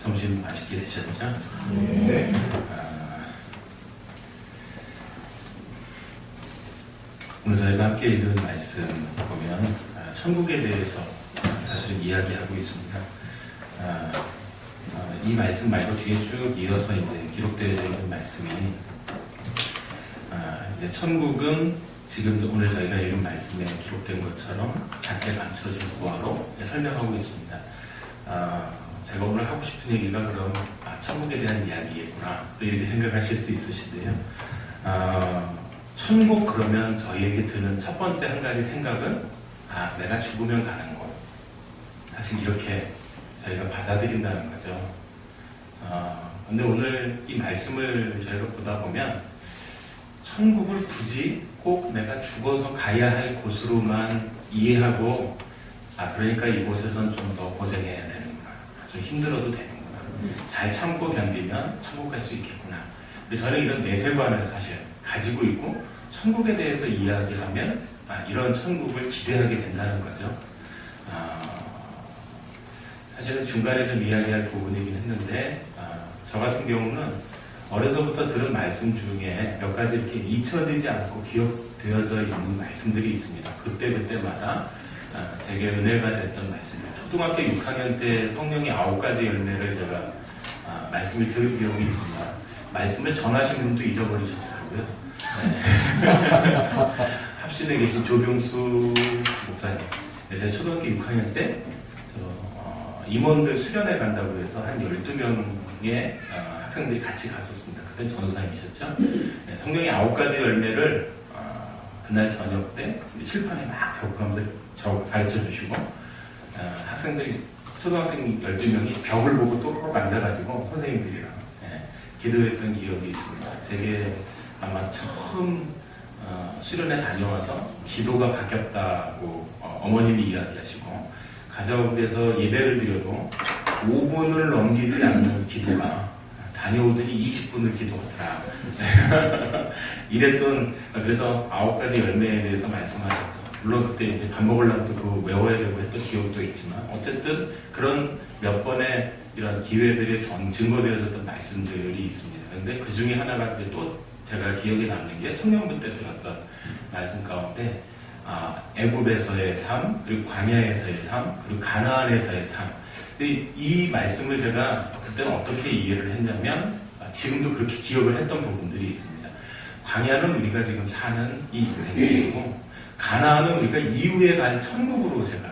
점심 맛있게 드셨죠? 네. 오늘 저희가 함께 읽은 말씀 보면 천국에 대해서 사실은 이야기하고 있습니다. 이 말씀 말고 뒤에 쭉 이어서 이제 기록되어 있는 말씀이 이제 천국은 지금 오늘 저희가 읽은 말씀에 기록된 것처럼 작게 감춰진 보화로 설명하고 있습니다. 제가 오늘 하고 싶은 얘기가 그럼 천국에 대한 이야기겠구나 또 이렇게 생각하실 수 있으신데요. 천국 그러면 저희에게 드는 첫 번째 한 가지 생각은 내가 죽으면 가는 곳. 사실 이렇게 저희가 받아들인다는 거죠. 근데 오늘 이 말씀을 저희가 보다 보면 천국을 굳이 꼭 내가 죽어서 가야 할 곳으로만 이해하고 그러니까 이곳에선 좀 더 고생해야 되는구나. 좀 힘들어도 되는구나. 잘 참고 견디면 천국 갈 수 있겠구나. 근데 저는 이런 내세관을 사실 가지고 있고 천국에 대해서 이야기하면 이런 천국을 기대하게 된다는 거죠. 사실은 중간에 좀 이야기할 부분이긴 했는데 저 같은 경우는 어려서부터 들은 말씀 중에 몇 가지 이렇게 잊혀지지 않고 기억되어져 있는 말씀들이 있습니다. 그때마다 제게 은혜가 됐던 말씀이에요. 초등학교 6학년 때 성령의 9가지 열매를 제가 말씀을 들은 기억이 있습니다. 말씀을 전하신 분도 잊어버리셨더라고요. 네. 합신에 계신 조병수 목사님. 제가 초등학교 6학년 때 임원들 수련회 간다고 해서 한 12명의 학생들이 같이 갔었습니다. 그때 전도사님이셨죠. 네, 성령의 9가지 열매를 그날 저녁 때 칠판에 막 적어가면서 가르쳐 주시고 학생들이 초등학생 12명이 벽을 보고 또록 앉아가지고 선생님들이랑 기도했던 기억이 있습니다. 제게 아마 처음 수련회 다녀와서 기도가 바뀌었다고 어머님이 이야기하시고 가정에서 예배를 드려도 5분을 넘기지 않는 기도가 다녀오더니 20분을 기도하더라. 이랬던, 그래서 9가지 열매에 대해서 말씀하셨던, 물론 그때 이제 밥 먹으려면 또 그거 외워야 되고 했던 기억도 있지만, 어쨌든 그런 몇 번의 이런 기회들이 증거되어졌던 말씀들이 있습니다. 그런데 그 중에 하나가 이제 또 제가 기억에 남는 게 청년부 때 들었던 말씀 가운데, 애굽에서의 삶, 그리고 광야에서의 삶, 그리고 가나안에서의 삶. 이 말씀을 제가 그때는 어떻게 이해를 했냐면 지금도 그렇게 기억을 했던 부분들이 있습니다. 광야는 우리가 지금 사는 이 인생길이고 가나안은 우리가 이후에 갈 천국으로 제가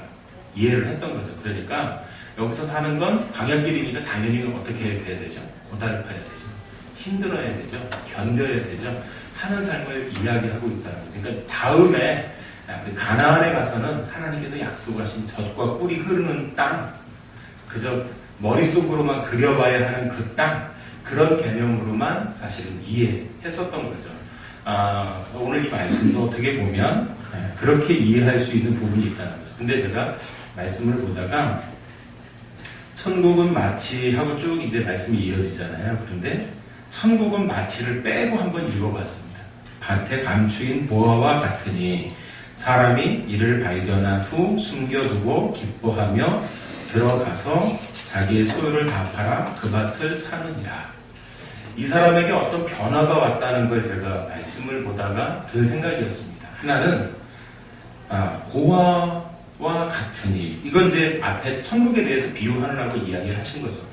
이해를 했던 거죠. 그러니까 여기서 사는 건 광야길이니까 당연히 어떻게 돼야 되죠? 고달파야 되죠. 힘들어야 되죠. 견뎌야 되죠. 하는 삶을 이야기하고 있다는 거죠. 그러니까 다음에 가나안에 가서는 하나님께서 약속하신 젖과 꿀이 흐르는 땅, 그저 머릿속으로만 그려봐야 하는 그 땅, 그런 개념으로만 사실은 이해했었던 거죠. 오늘 이 말씀도 어떻게 보면 그렇게 이해할 수 있는 부분이 있다는 거죠. 근데 제가 말씀을 보다가 천국은 마치 하고 쭉 이제 말씀이 이어지잖아요. 그런데 천국은 마치를 빼고 한번 읽어봤습니다. 밭에 감추인 보화와 같으니 사람이 이를 발견한 후 숨겨두고 기뻐하며 들어가서 자기의 소유를 다 팔아 그 밭을 사느니라. 이 사람에게 어떤 변화가 왔다는 걸 제가 말씀을 보다가 든 생각이었습니다. 하나는 보화와 같으니, 이건 이제 앞에 천국에 대해서 비유하느라고 이야기를 하신 거죠.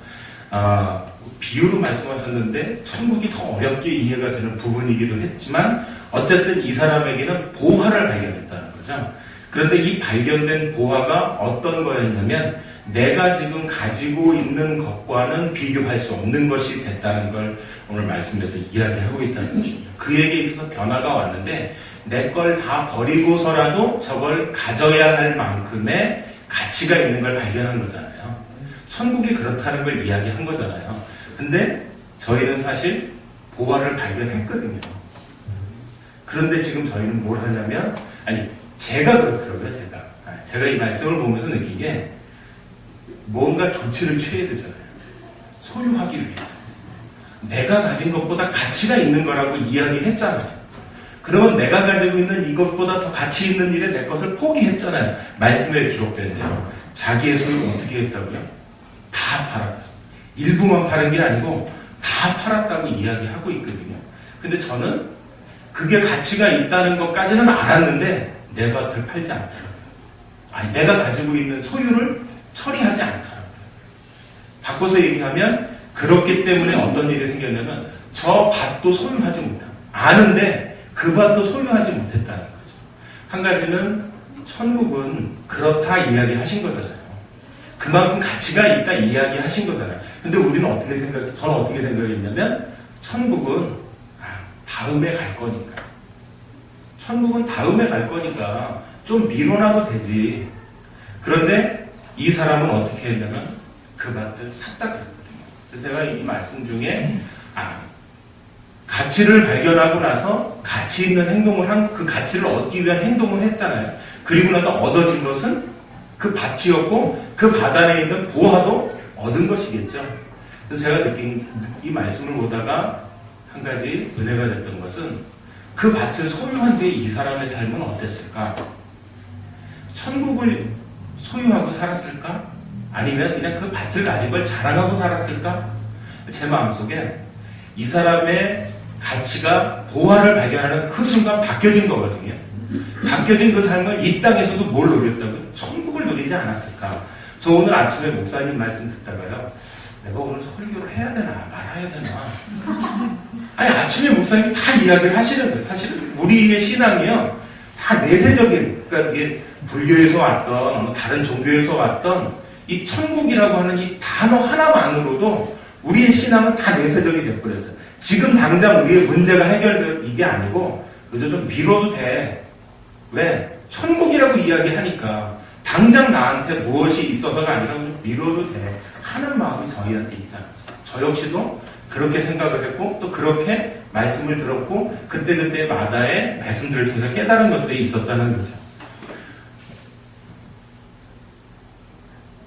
비유로 말씀하셨는데 천국이 더 어렵게 이해가 되는 부분이기도 했지만 어쨌든 이 사람에게는 보화를 발견했다는 거죠. 그런데 이 발견된 보화가 어떤 거였냐면 내가 지금 가지고 있는 것과는 비교할 수 없는 것이 됐다는 걸 오늘 말씀에서 이야기하고 있다는 것입니다. 그에게 있어서 변화가 왔는데 내 걸 다 버리고서라도 저걸 가져야 할 만큼의 가치가 있는 걸 발견한 거잖아요. 천국이 그렇다는 걸 이야기한 거잖아요. 근데 저희는 사실 보화를 발견했거든요. 그런데 지금 저희는 뭘 하냐면, 제가 그렇더라고요, 제가 이 말씀을 보면서 느낀 게, 뭔가 조치를 취해야 되잖아요. 소유하기 위해서. 내가 가진 것보다 가치가 있는 거라고 이야기했잖아요. 그러면 내가 가지고 있는 이것보다 더 가치 있는 일에 내 것을 포기했잖아요. 말씀에 기록된 대로. 자기의 소유 어떻게 했다고요? 다 팔았어요. 일부만 파는 게 아니고 다 팔았다고 이야기하고 있거든요. 근데 저는 그게 가치가 있다는 것까지는 알았는데 내 밭을 팔지 않더라고요. 아니, 내가 가지고 있는 소유를 처리하지 않더라고요. 바꿔서 얘기하면 그렇기 때문에 어떤 일이 생겼냐면 저 밭도 소유하지 못하고 아는데 그 밭도 소유하지 못했다는 거죠. 한 가지는 천국은 그렇다 이야기하신 거잖아요. 그만큼 가치가 있다 이야기하신 거잖아요. 근데 우리는 저는 어떻게 생각했냐면 천국은 다음에 갈 거니까. 천국은 다음에 갈 거니까 좀 미뤄놔도 되지. 그런데 이 사람은 어떻게 했냐면 그 밭을 샀다 그랬거든요. 그래서 제가 이 말씀 중에 가치를 발견하고 나서 가치 있는 행동을 한 그 가치를 얻기 위한 행동을 했잖아요. 그리고 나서 얻어진 것은 그 밭이었고 그 밭 안에 있는 보화도 얻은 것이겠죠. 그래서 제가 느낀 이 말씀을 보다가 한 가지 은혜가 됐던 것은 그 밭을 소유한 뒤에 이 사람의 삶은 어땠을까? 천국을 소유하고 살았을까? 아니면 그냥 그 밭을 가진 걸 자랑하고 살았을까? 제 마음속에 이 사람의 가치가 보화를 발견하는 그 순간 바뀌어진 거거든요. 바뀌어진 그 삶을 이 땅에서도 뭘 누렸다고요? 천국을 누리지 않았을까? 저 오늘 아침에 목사님 말씀 듣다가요. 내가 오늘 설교를 해야 되나 말아야 되나? 아니 아침에 목사님이 다 이야기를 하시는 거예요. 사실은 우리의 신앙이요. 다 내세적인, 그러니까 이게 불교에서 왔던 다른 종교에서 왔던 이 천국이라고 하는 이 단어 하나만으로도 우리의 신앙은 다 내세적이 되어버렸어요. 지금 당장 우리의 문제가 해결될 이게 아니고 그저 좀 미뤄도 돼. 왜? 천국이라고 이야기하니까 당장 나한테 무엇이 있어서가 아니라 좀 미뤄도 돼 하는 마음이 저희한테 있다. 저 역시도 그렇게 생각을 했고 또 그렇게 말씀을 들었고 그때그때마다의 말씀들을 통해서 깨달은 것들이 있었다는 거죠.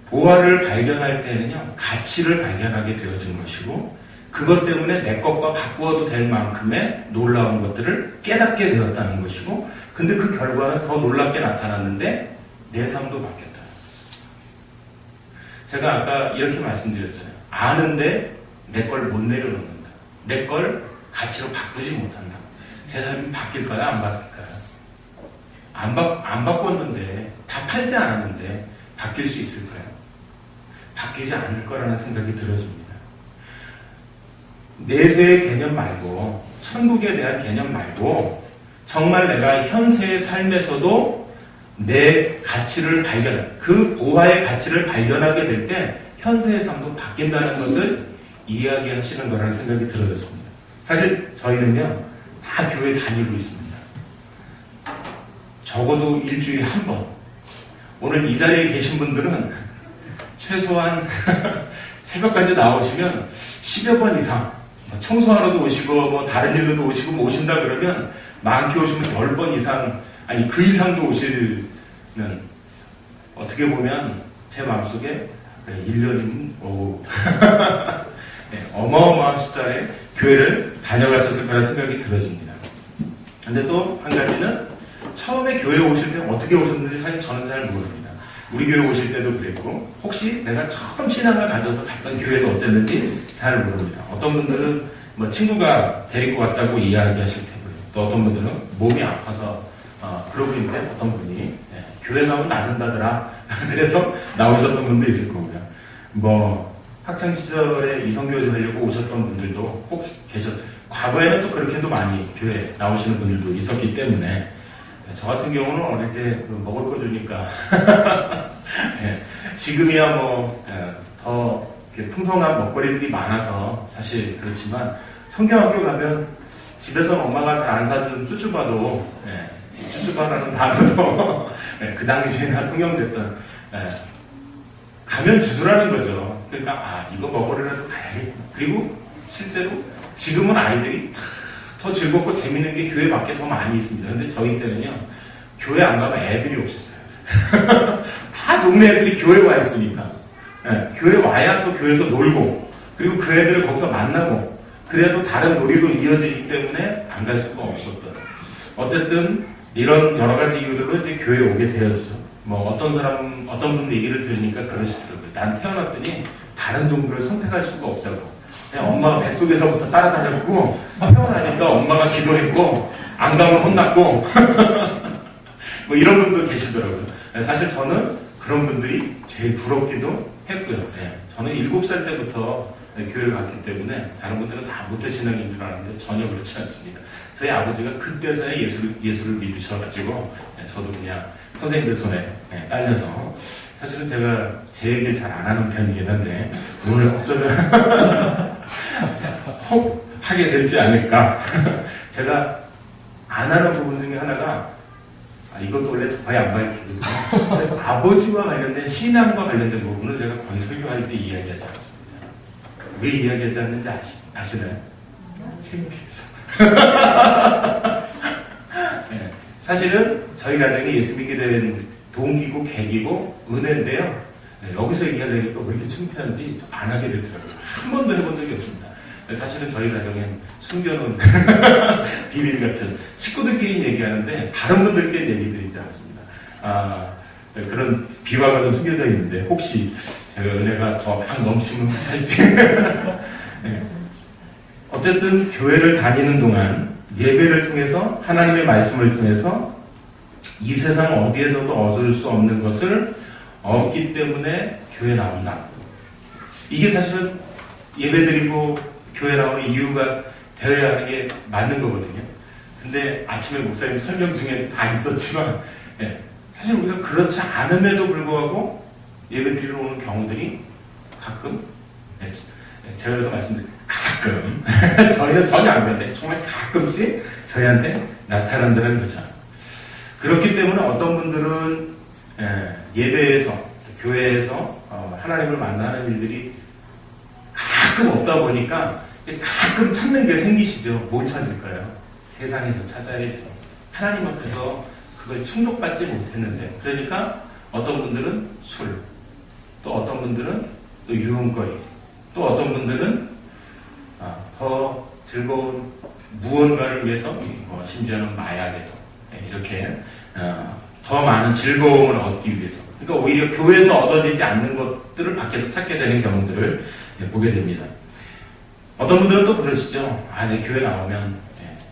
보화를 발견할 때는요, 가치를 발견하게 되어진 것이고 그것 때문에 내 것과 바꾸어도 될 만큼의 놀라운 것들을 깨닫게 되었다는 것이고 근데 그 결과는 더 놀랍게 나타났는데 내 삶도 바뀌었다. 제가 아까 이렇게 말씀드렸잖아요. 아는데 내 걸 못 내려놓는다. 내 걸 가치로 바꾸지 못한다. 제 삶이 바뀔까요? 안 바뀔까요? 안 바꿨는데 다 팔지 않았는데 바뀔 수 있을까요? 바뀌지 않을 거라는 생각이 들어집니다. 내세의 개념 말고 천국에 대한 개념 말고 정말 내가 현세의 삶에서도 내 가치를 그 보화의 가치를 발견하게 될 때 현세의 삶도 바뀐다는 것을 이야기하시는 거라는 생각이 들어졌습니다. 사실 저희는요 다 교회 다니고 있습니다. 적어도 일주일에 한 번. 오늘 이 자리에 계신 분들은 최소한 새벽까지 나오시면 10여 번 이상 청소하러도 오시고 뭐 다른 일로도 오시고 뭐 오신다 그러면 많게 오시면 10번 이상 아니 그 이상도 오시는 어떻게 보면 제 마음속에 1년이면 네, 어마어마한 숫자의 교회를 다녀가셨을 거라 생각이 들어집니다. 근데 또 한 가지는 처음에 교회 오실 때 어떻게 오셨는지 사실 저는 잘 모릅니다. 우리 교회 오실 때도 그랬고 혹시 내가 처음 신앙을 가져서 갔던 교회도 어땠는지 잘 모릅니다. 어떤 분들은 뭐 친구가 데리고 왔다고 이야기하실 테고요. 또 어떤 분들은 몸이 아파서 그러고 있는데 어떤 분이 교회 가면 낫는다더라. 그래서 나오셨던 분도 있을 거고요. 뭐 학창시절에 이성교제 하려고 오셨던 분들도 꼭 과거에는 또 그렇게도 많이 교회 나오시는 분들도 있었기 때문에 저 같은 경우는 어릴 때 먹을 거 주니까 네, 지금이야 뭐 더 풍성한 먹거리들이 많아서 사실 그렇지만 성경학교 가면 집에서 엄마가 잘 안 사준 쭈쭈바도 쭈쭈바라는 단어도 그 당시에나 통용됐던 가면 주더라는 거죠. 그러니까 이거 먹으려고 가야겠다. 그리고 실제로 지금은 아이들이 더 즐겁고 재밌는 게 교회 밖에 더 많이 있습니다. 근데 저희 때는요 교회 안 가면 애들이 없었어요. 다 동네 애들이 교회 와 있으니까 교회 와야 또 교회에서 놀고 그리고 그 애들을 거기서 만나고 그래도 다른 놀이도 이어지기 때문에 안 갈 수가 없었던 어쨌든 이런 여러 가지 이유들로 이제 교회에 오게 되었죠. 뭐 어떤 분 얘기를 들으니까 그러시더라고요. 난 태어났더니 다른 종교를 선택할 수가 없다고. 그냥 엄마가 뱃속에서부터 따라다녔고 태어나니까 엄마가 기도했고 안 가면 혼났고 뭐 이런 분도 계시더라고요. 사실 저는 그런 분들이 제일 부럽기도 했고요. 네. 저는 7살 때부터 교회를 갔기 때문에 다른 분들은 다 모태신앙인 줄 알았는데 전혀 그렇지 않습니다. 저희 아버지가 그때서야 예수를 믿으셔가지고 저도 그냥 선생님들 손에 딸려서 사실은 제가 제 얘기를 잘 안 하는 편이긴 한데 오늘 어쩌면 혹 하게 될지 않을까. 제가 안 하는 부분 중에 하나가 이것도 원래 거의 안 밝히거든요. 아버지와 관련된 신앙과 관련된 부분을 제가 거의 설교할 때 이야기하지 않습니다. 왜 이야기하지 않는지 아시나요? 창피해서. 네, 사실은 저희 가정이 예수 믿게 된 동기고 계기고 은혜인데요. 네, 여기서 얘기하려니까 왜 이렇게 창피한지 안 하게 되더라고요. 한 번도 해본 적이 없습니다. 사실은 저희 가정엔 숨겨놓은 비밀 같은 식구들끼리 얘기하는데 다른 분들께 얘기 드리지 않습니다. 그런 비화가 좀 숨겨져 있는데 혹시 제가 은혜가 더 막 넘치면 할지. 네. 어쨌든 교회를 다니는 동안 예배를 통해서 하나님의 말씀을 통해서 이 세상 어디에서도 얻을 수 없는 것을 얻기 때문에 교회 나온다. 이게 사실은 예배드리고 교회 나오는 이유가 되어야 하는 게 맞는 거거든요. 근데 아침에 목사님 설명 중에 다 있었지만 사실 우리가 그렇지 않음에도 불구하고 예배드리러 오는 경우들이 가끔 제가 그래서 말씀드린 가끔 저희는 전혀 안 그런데 정말 가끔씩 저희한테 나타난다는 거죠. 그렇기 때문에 어떤 분들은 예배에서 교회에서 하나님을 만나는 일들이 가끔 없다 보니까 가끔 찾는 게 생기시죠. 뭘 찾을까요? 세상에서 찾아야죠. 하나님 앞에서 그걸 충족받지 못했는데 그러니까 어떤 분들은 술, 또 어떤 분들은 또 유흥거리, 또 어떤 분들은 더 즐거운 무언가를 위해서 심지어는 마약에도 이렇게 더 많은 즐거움을 얻기 위해서 그러니까 오히려 교회에서 얻어지지 않는 것들을 밖에서 찾게 되는 경우들을 보게 됩니다. 어떤 분들은 또 그러시죠. 내 교회 나오면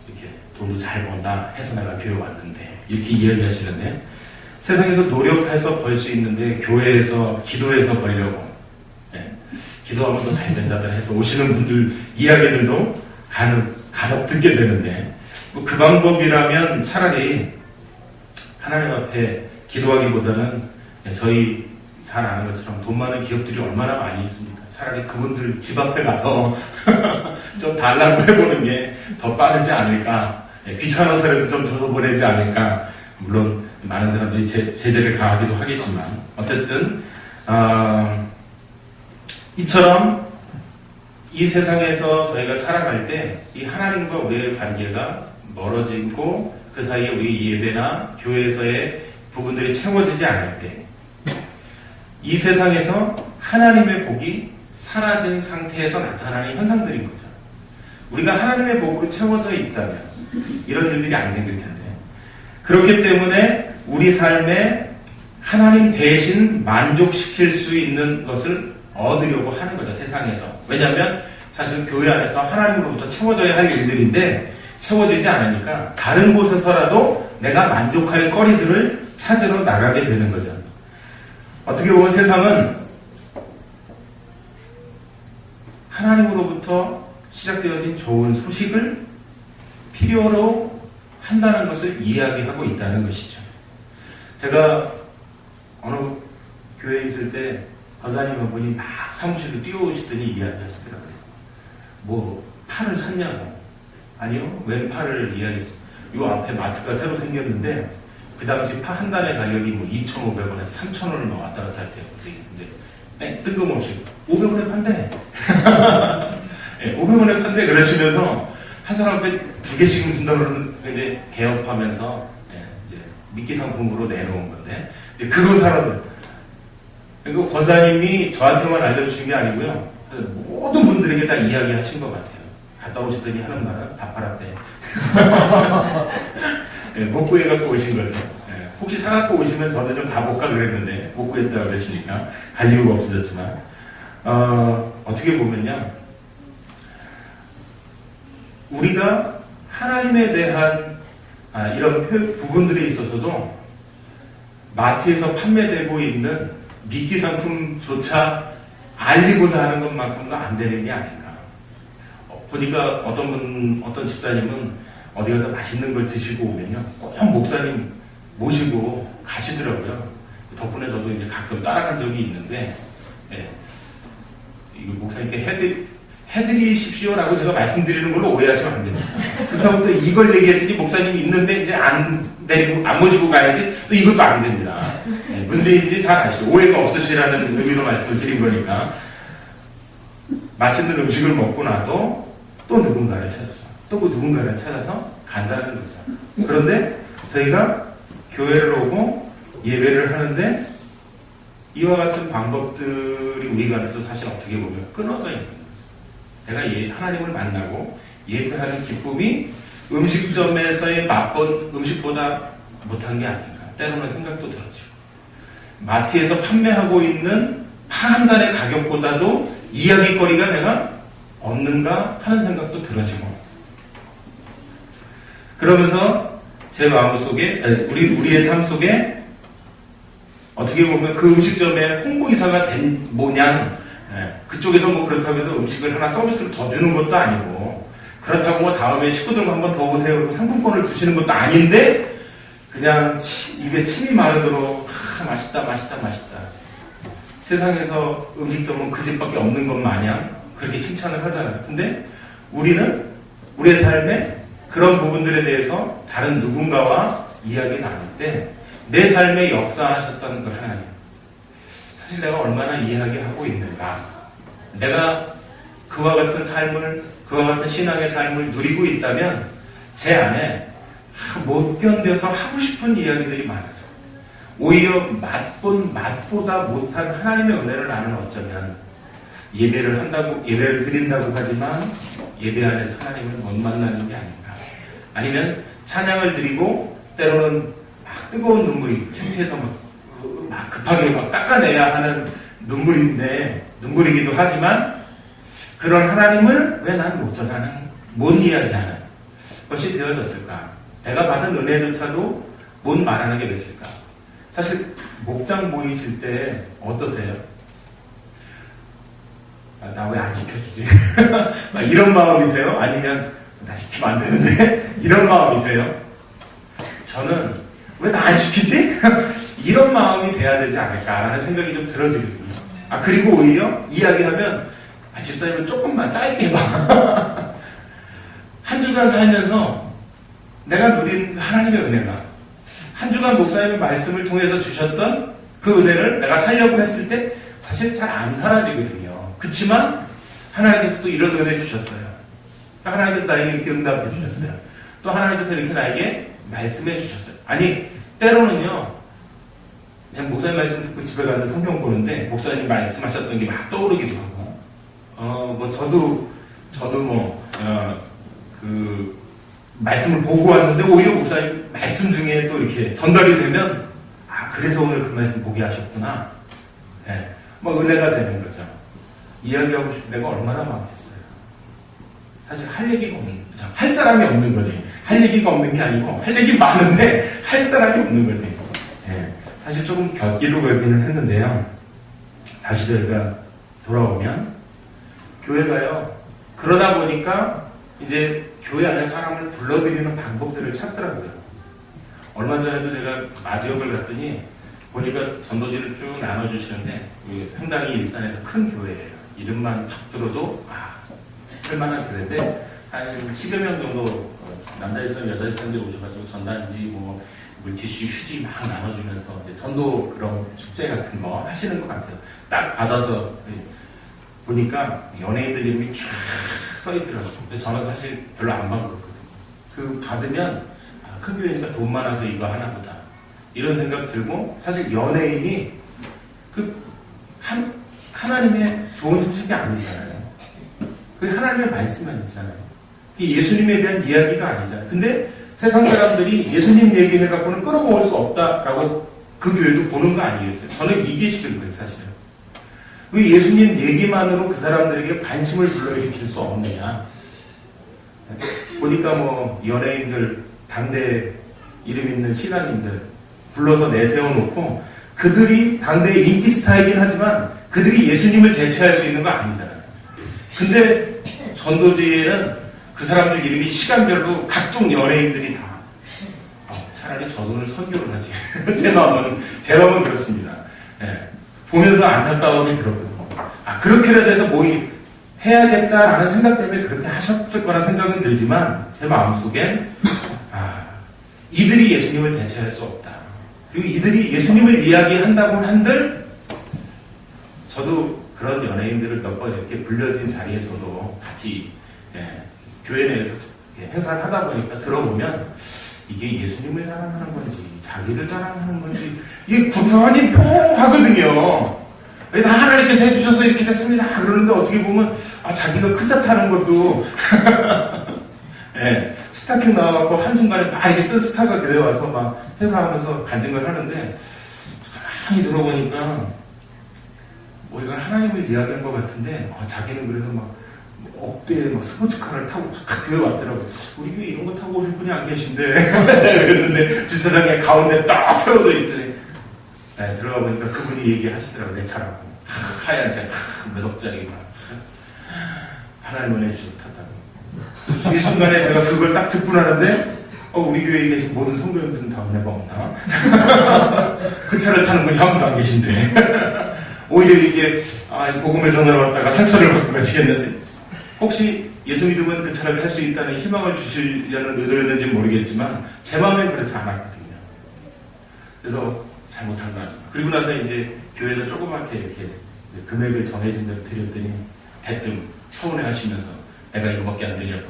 이렇게 돈도 잘 번다 해서 내가 교회 왔는데 이렇게 이야기하시는데 세상에서 노력해서 벌 수 있는데 교회에서 기도해서 벌려고 기도하면 더 잘 된다고 해서 오시는 분들 이야기들도 간혹 듣게 되는데 그 방법이라면 차라리 하나님 앞에 기도하기보다는 저희 잘 아는 것처럼 돈 많은 기업들이 얼마나 많이 있습니까? 차라리 그분들 집 앞에 가서 좀 달라고 해보는 게 더 빠르지 않을까. 귀찮아서라도 좀 줘서 보내지 않을까. 물론 많은 사람들이 제재를 가하기도 하겠지만 어쨌든 이처럼 이 세상에서 저희가 살아갈 때 이 하나님과 우리의 관계가 멀어지고 그 사이에 우리 예배나 교회에서의 부분들이 채워지지 않을 때 이 세상에서 하나님의 복이 사라진 상태에서 나타나는 현상들인 거죠. 우리가 하나님의 복으로 채워져 있다면 이런 일들이 안 생길 텐데 그렇기 때문에 우리 삶에 하나님 대신 만족시킬 수 있는 것을 얻으려고 하는 거죠. 세상에서. 왜냐하면 사실 교회 안에서 하나님으로부터 채워져야 할 일들인데 채워지지 않으니까 다른 곳에서라도 내가 만족할 거리들을 찾으러 나가게 되는 거죠. 어떻게 보면 세상은 하나님으로부터 시작되어진 좋은 소식을 필요로 한다는 것을 이야기하고 있다는 것이죠. 제가 어느 교회에 있을 때 거사님 한 분이 막 사무실로 뛰어오시더니 이야기하시더라고요. 뭐 팔을 샀냐고. 아니요, 왼팔을 이야기했어요. 요 앞에 마트가 새로 생겼는데 그 당시 파 한 단의 가격이 뭐 2,500원에서 3,000원을 막 왔다 갔다 할 때였거든요. 근데 뜬금없이 500원에 판대. 네, 500원에 판대 그러시면서 한 사람 앞에 2개씩은 준다고 이제 개업하면서 이제 미끼 상품으로 내놓은 건데 이제 그거 사러들. 그리고 권사님이 저한테만 알려주신 게 아니고요. 모든 분들에게 다 이야기하신 것 같아요. 갔다 오시더니 하는 말은 다 팔았대. 네, 못 구해갖고 오신 거죠. 네, 혹시 사갖고 오시면 저도 좀 가볼까 그랬는데 못 구했다고 그러시니까 갈 이유가 없어졌지만 어떻게 보면요, 우리가 하나님에 대한 이런 부분들에 있어서도 마트에서 판매되고 있는 미끼 상품조차 알리고자 하는 것만큼도 안 되는 게 아닌가. 보니까 어떤 집사님은 어디 가서 맛있는 걸 드시고 오면요, 꼭 목사님 모시고 가시더라고요. 덕분에 저도 이제 가끔 따라간 적이 있는데, 예, 이거 목사님께 해드리십시오라고 제가 말씀드리는 걸로 오해하시면 안 됩니다. 그렇다고 또 이걸 얘기했더니 목사님이 있는데 이제 안 모시고 가야지, 또 이것도 안 됩니다. 예, 무슨 얘기인지 잘 아시죠? 오해가 없으시라는 의미로 말씀을 드린 거니까. 맛있는 음식을 먹고 나도 또 누군가를 찾아서, 또 그 누군가를 찾아서 간다는 거죠. 그런데 저희가 교회를 오고 예배를 하는데 이와 같은 방법들이 우리가 안에서 사실 어떻게 보면 끊어져 있는 거죠. 내가 하나님을 만나고 예배하는 기쁨이 음식점에서의 맛본 음식보다 못한 게 아닌가, 때로는 생각도 들었죠. 마트에서 판매하고 있는 파 한 단의 가격보다도 이야기거리가 내가 없는가 하는 생각도 들어지고, 그러면서 제 마음속에, 우리의 삶 속에 어떻게 보면 그 음식점에 홍보이사가 된 모양, 그쪽에서 뭐 그렇다고 해서 음식을 하나 서비스를 더 주는 것도 아니고, 그렇다고 뭐 다음에 식구들과 한번 더 오세요 상품권을 주시는 것도 아닌데, 그냥 입에 침이 마르도록 맛있다 맛있다 맛있다, 세상에서 음식점은 그 집밖에 없는 것 마냥 그렇게 칭찬을 하잖아요. 근데 우리는 우리의 삶에 그런 부분들에 대해서 다른 누군가와 이야기 나눌 때 내 삶에 역사하셨던 그 하나님, 사실 내가 얼마나 이야기하고 있는가, 내가 그와 같은 삶을, 그와 같은 신앙의 삶을 누리고 있다면 제 안에 못 견뎌서 하고 싶은 이야기들이 많아서, 오히려 맛보다 못한 하나님의 은혜를 나는 어쩌면 예배를 드린다고 하지만 예배 안에서 하나님을 못 만나는 게 아닌가. 아니면 찬양을 드리고 때로는 막 뜨거운 눈물이 창피해서 막 급하게 막 닦아내야 하는 눈물이기도 하지만, 그런 하나님을 왜 난 못 전하는, 못 이야기하는 것이 되어졌을까? 내가 받은 은혜조차도 못 말하게 됐을까? 사실 목장 모이실 때 어떠세요? 나 왜 안 시켜주지? 막 이런 마음이세요? 아니면 나 시키면 안 되는데? 이런 마음이세요? 저는 왜 나 안 시키지? 이런 마음이 돼야 되지 않을까라는 생각이 좀 들어지거든요. 그리고 오히려 이야기하면 집사님은 조금만 짧게 봐. 한 주간 살면서 내가 누린 하나님의 은혜가, 한 주간 목사님의 말씀을 통해서 주셨던 그 은혜를 내가 살려고 했을 때 사실 잘 안 사라지거든요. 그렇지만 하나님께서 또 이런 은혜 주셨어요. 하나님께서 나에게 이렇게 응답해 주셨어요. 또 하나님께서 이렇게 나에게 말씀해 주셨어요. 아니, 때로는요, 그냥 목사님 말씀 듣고 집에 가서 성경 보는데 목사님 말씀하셨던 게 막 떠오르기도 하고, 저도 그 말씀을 보고 왔는데 오히려 목사님 말씀 중에 또 이렇게 전달이 되면, 그래서 오늘 그 말씀 보게 하셨구나. 네, 뭐 은혜가 되는 거죠. 이야기하고 싶은 데가 얼마나 많겠어요. 사실 할 얘기가 없는 거죠. 할 사람이 없는 거지. 할 얘기가 없는 게 아니고 할 얘기 많은데 할 사람이 없는 거지. 네, 사실 조금 곁길로 걸기는 했는데요. 다시 저희가 돌아오면 교회가요, 그러다 보니까 이제 교회 안에 사람을 불러들이는 방법들을 찾더라고요. 얼마 전에도 제가 마두역을 갔더니 보니까 전도지를 쭉 나눠주시는데 상당히 일산에서 큰 교회예요. 이름만 딱 들어도 할만한 교회인데 한 10여 명 정도 남자 일선, 여자 일선들이 오셔가지고 전단지, 뭐 물티슈, 휴지 막 나눠주면서 이제 전도 그런 축제 같은 거 하시는 것 같아요. 딱 받아서 보니까 연예인들 이름이 쫙 써있더라고요. 근데 저는 사실 별로 안 받거든요. 그 받으면 큰 교회니까 돈 많아서 이거 하나 보다 이런 생각 들고, 사실 연예인이 하나님의 좋은 소식이 아니잖아요. 그 하나님의 말씀이 아니잖아요. 예수님에 대한 이야기가 아니잖아요. 근데 세상 사람들이 예수님 얘기해갖고는 끌어모을 수 없다라고 그 교회도 보는 거 아니겠어요? 저는 이게 싫은 거예요, 사실은. 왜 예수님 얘기만으로 그 사람들에게 관심을 불러일으킬 수 없느냐. 보니까 뭐 연예인들, 당대 이름 있는 신앙인들 불러서 내세워놓고 그들이 당대의 인기 스타이긴 하지만 그들이 예수님을 대체할 수 있는 거 아니잖아요. 근데 전도지에는 그 사람들 이름이 시간별로 각종 연예인들이 다 차라리 저 돈을 선교를 하지. 제 마음은 그렇습니다. 예. 보면서 안타까움이 들었거든요. 그렇게라도 해서 뭐 해야겠다라는 생각 때문에 그렇게 하셨을 거라는 생각은 들지만 제 마음속엔 이들이 예수님을 대체할 수 없다. 그리고 이들이 예수님을 이야기한다고 한들 저도 그런 연예인들을 몇 번 이렇게 불려진 자리에서도 같이 교회 내에서 행사를 하다 보니까 들어보면 이게 예수님을 자랑하는 건지 자기를 자랑하는 건지 이게 구분이 묘하거든요. 다 하나님께서 해주셔서 이렇게 됐습니다. 그러는데 어떻게 보면 자기가 큰 차 타는 것도 스타킹 나와갖고 한순간에 막 이렇게 뜬 스타가 교회 와서 막 행사하면서 간증을 하는데 가만히 들어보니까 이건 하나님을 이야기한 것 같은데 자기는 그래서 막 억대에 막 스포츠카를 타고 쫙 교회 왔더라고요. 우리 교회 이런 거 타고 오실 분이 안 계신데 그랬는데 주차장에 가운데 딱 세워져 있더니 들어가 보니까 그분이 얘기하시더라고요. 내 차라고 하얀색 몇 억짜리 막 하나님 은혜 주셔서 탔다고. 이 순간에 제가 그걸 딱 듣고 나는데 우리 교회에 계신 모든 성도님들은 다 은혜가 없나? 그 차를 타는 분이 한 분도 안 계신데 오히려 이게 복음의 전화를 왔다가 상처를 받고 가시겠는데 혹시 예수 믿으면 그 차를 탈 수 있다는 희망을 주시려는 의도였는지 모르겠지만 제 마음엔 그렇지 않았거든요. 그래서 잘못한 거 아니에요. 그리고 나서 이제 교회에서 조그맣게 이렇게 금액을 정해진 대로 드렸더니 대뜸 서운해 하시면서 내가 이거밖에 안 되냐고.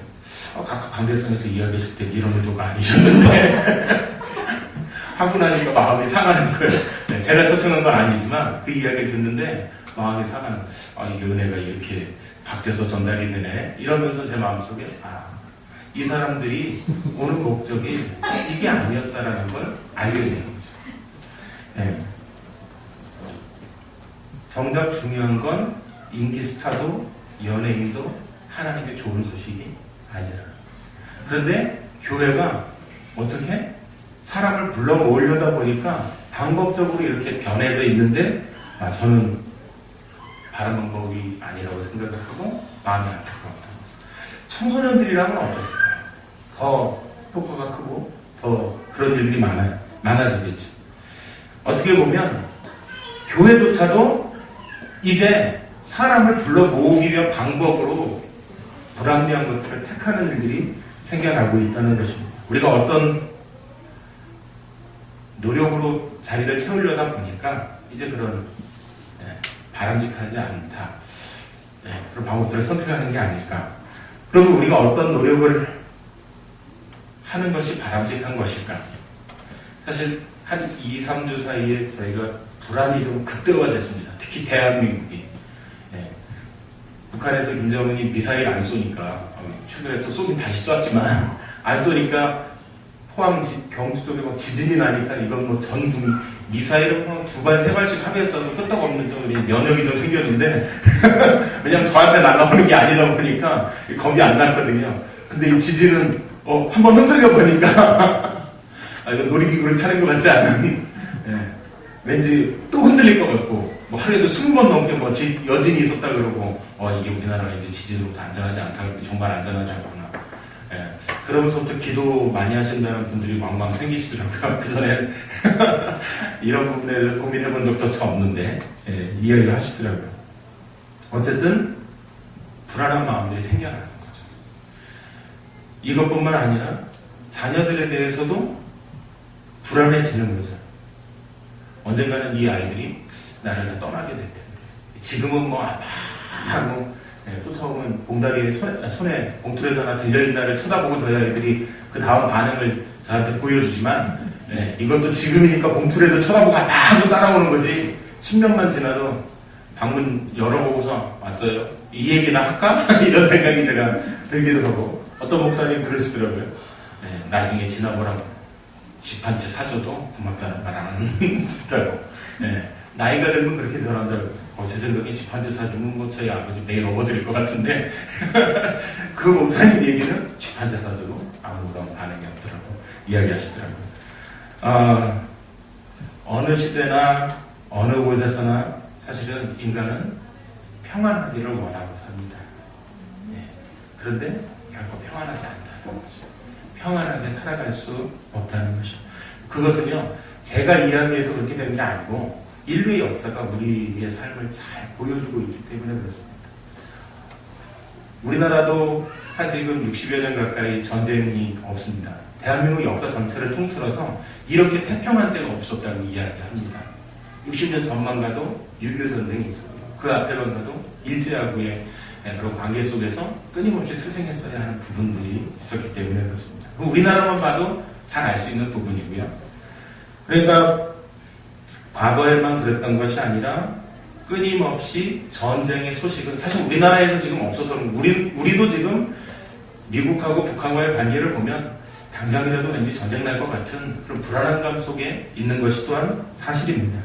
각각 관계성에서 이야기하실 때 이런 의도가 아니셨는데 하고 나니까 마음이 상하는 거예요. 제가 초청한 건 아니지만 그 이야기를 듣는데 마음이 상하는 거예요. 이게 은혜가 이렇게 바뀌어서 전달이 되네. 이러면서 제 마음속에 이 사람들이 오는 목적이 이게 아니었다라는 걸 알게 되는 거죠. 네. 정작 중요한 건 인기 스타도 연예인도 하나님의 좋은 소식이 아니라. 그런데 교회가 어떻게 사람을 불러 모으려다 보니까 방법적으로 이렇게 변해져 있는데 저는 바른 방법이 아니라고 생각을 하고 마음이 안타까웠다. 청소년들이라면 어땠을까요? 더 효과가 크고 더 그런 일들이 많아지겠죠. 어떻게 보면 교회조차도 이제 사람을 불러 모으기 위한 방법으로 불합리한 것들을 택하는 일들이 생겨나고 있다는 것입니다. 우리가 어떤 노력으로 자리를 채우려다 보니까 이제 그런 바람직하지 않다. 그런 방법들을 선택하는 게 아닐까. 그러면 우리가 어떤 노력을 하는 것이 바람직한 것일까? 사실 한 2, 3주 사이에 저희가 불안이 좀 극대화됐습니다. 특히 대한민국이. 북한에서 김정은이 미사일 안 쏘니까 최근에 또 쏘긴 다시 쐈지만 안 쏘니까 포항 경주 쪽에 막 지진이 나니까 이건 뭐 전 국민 미사일은 뭐 2발, 3발씩 합의했어도 끄떡없는 정도로 면역이 좀 생겼는데 왜냐면 저한테 날아오는 게 아니다 보니까 겁이 안 났거든요. 근데 이 지진은 한번 흔들려 보니까 이건 놀이기구를 타는 것 같지 않은 왠지 또 흔들릴 것 같고 뭐 하루에도 20번 넘게 뭐 여진이 있었다 그러고 이게 우리나라가 이제 지진으로부터 안전하지 않다 그러고 정말 안전하지 않구나. 그러면서부터 기도 많이 하신다는 분들이 왕왕 생기시더라고요. 그전에 이런 부분에 대해서 고민해 본 적조차 없는데 이야기를 하시더라고요. 어쨌든 불안한 마음들이 생겨나는 거죠. 이것뿐만 아니라 자녀들에 대해서도 불안해지는 거죠. 언젠가는 이 아이들이 나를 다 떠나게 될 텐데 지금은 뭐 하고 쫓아오면 봉다리에 손에 봉투라도 하나 들려있는 나를 쳐다보고 저희 아이들이 그 다음 반응을 저한테 보여주지만 이것도 지금이니까 봉투라도 쳐다보고 하고 따라오는 거지 10년만 지나도 방문 열어보고서 왔어요. 이 얘기나 할까? 이런 생각이 제가 들기도 하고 어떤 목사님 그러시더라고요. 나중에 지나보라고 집 한 채 사줘도 고맙다는 말 안 하시더라고. 나이가 들면 그렇게 변한다고. 제 생각에 집 한 채 사주면 뭐 저희 아버지 매일 업어드릴 것 같은데 그 목사님 얘기는 집 한 채 사주고 아무런 반응이 없더라고 이야기하시더라고요. 어느 시대나 어느 곳에서나 사실은 인간은 평안하기를 원하고 삽니다. 네. 그런데 결코 평안하지 않다는 거죠. 평안하게 살아갈 수 없다는 것이죠. 그것은요, 제가 이야기해서 그렇게 되는 게 아니고 인류의 역사가 우리의 삶을 잘 보여주고 있기 때문에 그렇습니다. 우리나라도 한 지금 60여 년 가까이 전쟁이 없습니다. 대한민국 역사 전체를 통틀어서 이렇게 태평한 때가 없었다고 이야기합니다. 60년 전만 가도 6.25 전쟁이 있었고요. 그 앞에만 가도 일제하고의 그런 관계 속에서 끊임없이 투쟁했어야 하는 부분들이 있었기 때문에 그렇습니다. 우리나라만 봐도 잘 알 수 있는 부분이고요. 그러니까 과거에만 그랬던 것이 아니라 끊임없이 전쟁의 소식은 사실 우리나라에서 지금 없어서 우리도 지금 미국하고 북한과의 관계를 보면 당장이라도 왠지 전쟁 날 것 같은 그런 불안함 속에 있는 것이 또한 사실입니다.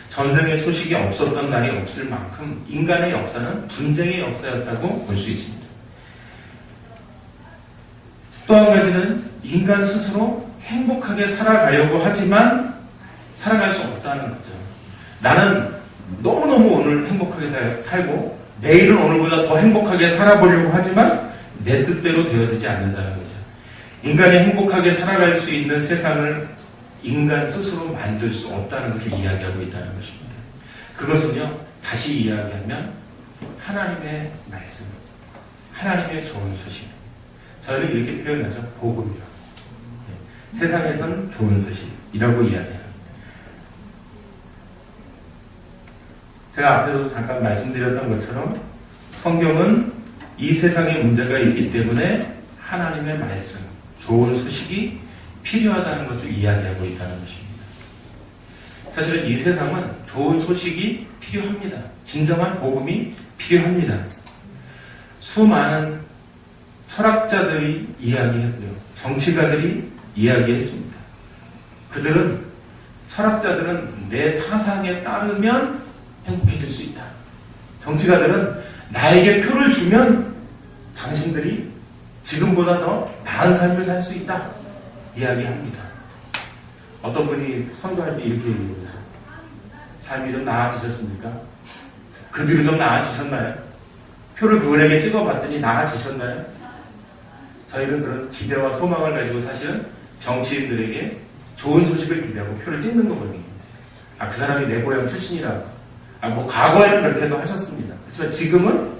전쟁의 소식이 없었던 날이 없을 만큼 인간의 역사는 분쟁의 역사였다고 볼 수 있습니다. 또 한 가지는 인간 스스로 행복하게 살아가려고 하지만 살아갈 수 없다는 거죠. 나는 너무너무 오늘 행복하게 살고 내일은 오늘보다 더 행복하게 살아보려고 하지만 내 뜻대로 되어지지 않는다는 거죠. 인간이 행복하게 살아갈 수 있는 세상을 인간 스스로 만들 수 없다는 것을 이야기하고 있다는 것입니다. 그것은요, 다시 이야기하면 하나님의 말씀, 하나님의 좋은 소식. 저희는 이렇게 표현하죠. 복음이요. 세상에선 좋은 소식이라고 이야기합니다. 제가 앞에서도 잠깐 말씀드렸던 것처럼 성경은 이 세상에 문제가 있기 때문에 하나님의 말씀, 좋은 소식이 필요하다는 것을 이야기하고 있다는 것입니다. 사실은 이 세상은 좋은 소식이 필요합니다. 진정한 복음이 필요합니다. 수많은 철학자들이 이야기했고요. 정치가들이 이야기했습니다. 철학자들은 내 사상에 따르면 행복해질 수 있다. 정치가들은 나에게 표를 주면 당신들이 지금보다 더 나은 삶을 살 수 있다. 이야기합니다. 어떤 분이 선거할 때 이렇게 얘기해요. 삶이 좀 나아지셨습니까? 그 뒤로 좀 나아지셨나요? 표를 그분에게 찍어봤더니 나아지셨나요? 저희는 그런 기대와 소망을 가지고 사실은 정치인들에게 좋은 소식을 기대하고 표를 찍는 거거든요. 그 사람이 내 고향 출신이라고. 과거에는 그렇게도 하셨습니다. 하지만 지금은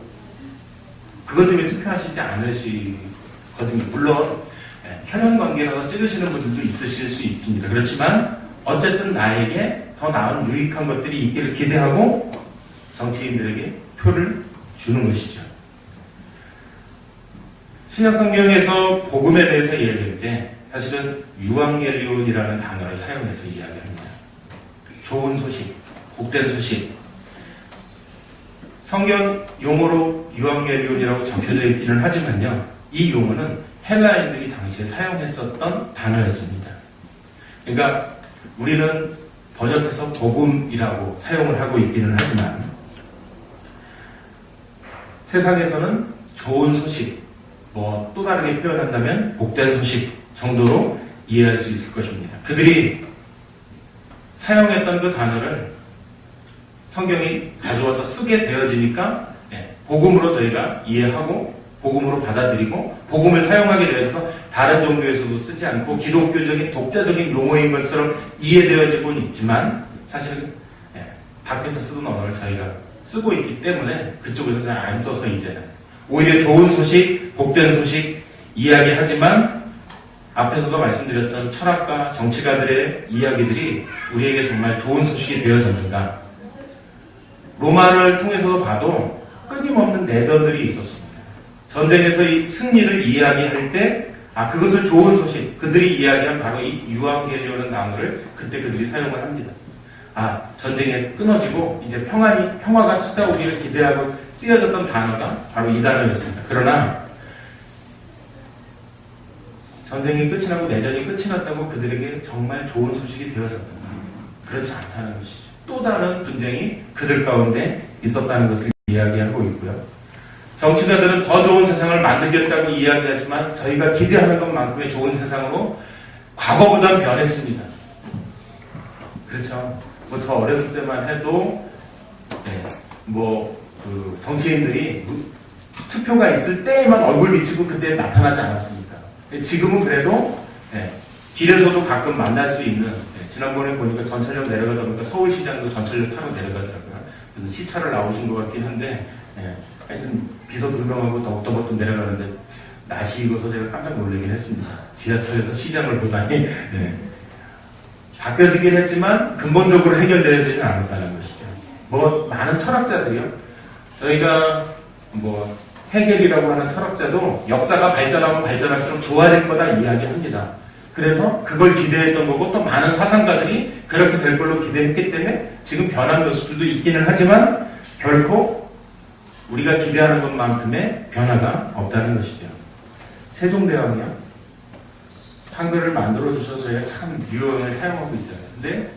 그것 때문에 투표하시지 않으시거든요. 물론 혈연 관계라서 찍으시는 분들도 있으실 수 있습니다. 그렇지만 어쨌든 나에게 더 나은 유익한 것들이 있기를 기대하고 정치인들에게 표를 주는 것이죠. 신약 성경에서 복음에 대해서 이야기할 때 사실은 유앙겔리온이라는 단어를 사용해서 이야기합니다. 좋은 소식, 복된 소식. 성경 용어로 유앙겔리온이라고 적혀져 있기는 하지만요, 이 용어는 헬라인들이 당시에 사용했었던 단어였습니다. 그러니까 우리는 번역해서 복음이라고 사용을 하고 있기는 하지만 세상에서는 좋은 소식, 또 다르게 표현한다면 복된 소식 정도로 이해할 수 있을 것입니다. 그들이 사용했던 그 단어를 성경이 가져와서 쓰게 되어지니까 복음으로 저희가 이해하고 복음으로 받아들이고 복음을 사용하게 되어서 다른 종교에서도 쓰지 않고 기독교적인 독자적인 용어인 것처럼 이해되어지고는 있지만 사실은 밖에서 쓰던 언어를 저희가 쓰고 있기 때문에 그쪽에서 잘 안 써서 이제 오히려 좋은 소식, 복된 소식 이야기하지만 앞에서도 말씀드렸던 철학가, 정치가들의 이야기들이 우리에게 정말 좋은 소식이 되어졌는가? 로마를 통해서도 봐도 끊임없는 내전들이 있었습니다. 전쟁에서 이 승리를 이야기할 때 그것을 좋은 소식, 그들이 이야기한 바로 이 유앙겔리온이라는 단어를 그때 그들이 사용을 합니다. 전쟁이 끊어지고 이제 평화가 찾아오기를 기대하고 쓰여졌던 단어가 바로 이 단어였습니다. 그러나 전쟁이 끝이 나고 내전이 끝이 났다고 그들에게 정말 좋은 소식이 되어졌는가? 그렇지 않다는 것이죠. 또 다른 분쟁이 그들 가운데 있었다는 것을 이야기하고 있고요. 정치가들은 더 좋은 세상을 만들겠다고 이야기하지만 저희가 기대하는 것만큼의 좋은 세상으로 과거보다 변했습니다. 그렇죠. 뭐 저 어렸을 때만 해도 정치인들이 투표가 있을 때에만 얼굴 비치고 그때 나타나지 않았습니까? 지금은 그래도 길에서도 가끔 만날 수 있는, 지난번에 보니까 전철역 내려가다 보니까 서울시장도 전철역 타고 내려가더라고요. 그래서 시차를 나오신 것 같긴 한데, 하여튼 비서 두 명하고 더욱더 내려가는데 낯이 익어서 제가 깜짝 놀라긴 했습니다. 지하철에서 시장을 보다니. 바뀌어지긴 했지만 근본적으로 해결되지는 않았다는 것이죠. 많은 철학자들이요. 저희가 해겔이라고 하는 철학자도 역사가 발전하면 발전할수록 좋아질 거다 이야기합니다. 그래서 그걸 기대했던 거고 또 많은 사상가들이 그렇게 될 걸로 기대했기 때문에 지금 변한 모습들도 있기는 하지만 결코 우리가 기대하는 것만큼의 변화가 없다는 것이죠. 세종대왕이요. 한글을 만들어주셔서 저희가 참 유형을 사용하고 있잖아요. 근데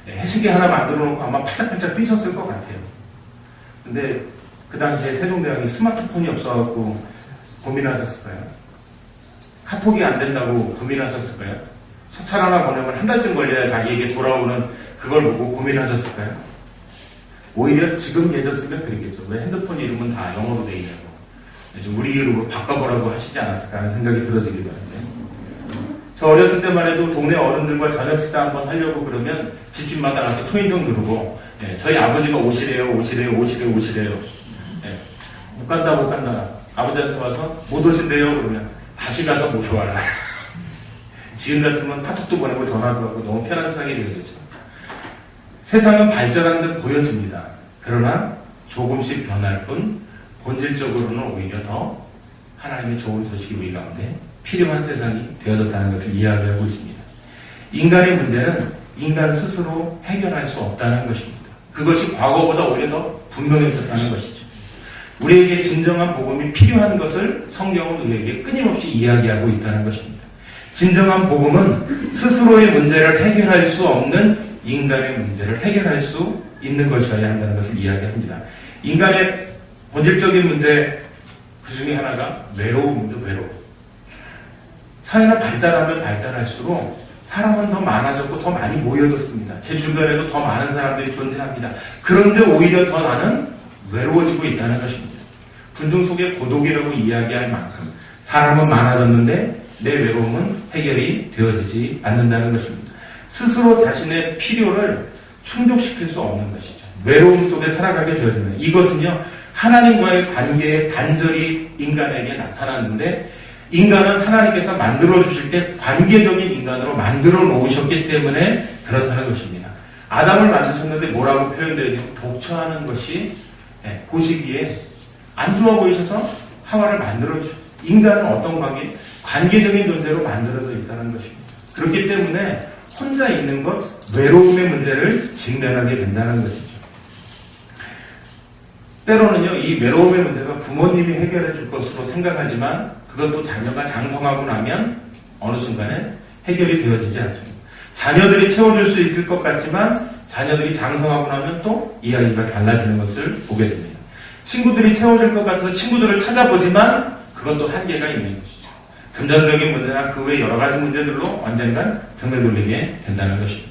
해시계 하나 만들어 놓고 아마 팔짝팔짝 뛰셨을 것 같아요. 근데 그 당시에 세종대왕이 스마트폰이 없어갖고 고민하셨을까요? 카톡이 안 된다고 고민하셨을까요? 서찰 하나 보내면 한 달쯤 걸려야 자기에게 돌아오는 그걸 보고 고민하셨을까요? 오히려 지금 계셨으면 그랬겠죠. 왜 핸드폰 이름은 다 영어로 돼 있냐고. 우리 이름으로 바꿔보라고 하시지 않았을까 하는 생각이 들어지기도 하는데, 저 어렸을 때만 해도 동네 어른들과 저녁 식사 한번 하려고 그러면 집집마다 가서 초인종 누르고, 저희 아버지가 오시래요. 못 간다. 아버지한테 와서 못 오신대요. 그러면 다시 가서 모셔와라. 지금 같으면 카톡도 보내고 전화도 하고 너무 편한 세상이 되어졌죠. 세상은 발전하는 듯 보여집니다. 그러나 조금씩 변할 뿐 본질적으로는 오히려 더 하나님의 좋은 소식이 우리 가운데 필요한 세상이 되어졌다는 것을 이야기하고 있습니다. 인간의 문제는 인간 스스로 해결할 수 없다는 것입니다. 그것이 과거보다 오히려 더 분명해졌다는 것이죠. 우리에게 진정한 복음이 필요한 것을 성경은 우리에게 끊임없이 이야기하고 있다는 것입니다. 진정한 복음은 스스로의 문제를 해결할 수 없는 인간의 문제를 해결할 수 있는 것이어야 한다는 것을 이야기합니다. 인간의 본질적인 문제 그 중에 하나가 외로움입니다. 외로움. 사회가 발달하면 발달할수록 사람은 더 많아졌고 더 많이 모여졌습니다. 제 주변에도 더 많은 사람들이 존재합니다. 그런데 오히려 더 나는 외로워지고 있다는 것입니다. 군중 속의 고독이라고 이야기할 만큼 사람은 많아졌는데 내 외로움은 해결이 되어지지 않는다는 것입니다. 스스로 자신의 필요를 충족시킬 수 없는 것이죠. 외로움 속에 살아가게 되어지는 이것은요, 하나님과의 관계에 단절이 인간에게 나타났는데, 인간은 하나님께서 만들어 주실 때 관계적인 인간으로 만들어 놓으셨기 때문에 그렇다는 것입니다. 아담을 만드셨는데 뭐라고 표현되어 있냐면 독처하는 것이 보시기에 안 좋아 보이셔서 하와를 만들어 주셨어요. 인간은 어떤 관계? 관계적인 존재로 만들어져 있다는 것입니다. 그렇기 때문에 혼자 있는 것, 외로움의 문제를 직면하게 된다는 것이죠. 때로는요, 이 외로움의 문제가 부모님이 해결해 줄 것으로 생각하지만 그것도 자녀가 장성하고 나면 어느 순간에 해결이 되어지지 않습니다. 자녀들이 채워줄 수 있을 것 같지만 자녀들이 장성하고 나면 또 이야기가 달라지는 것을 보게 됩니다. 친구들이 채워줄 것 같아서 친구들을 찾아보지만 그것도 한계가 있는 것이죠. 금전적인 문제나 그 외 여러 가지 문제들로 언젠간 등을 돌리게 된다는 것입니다.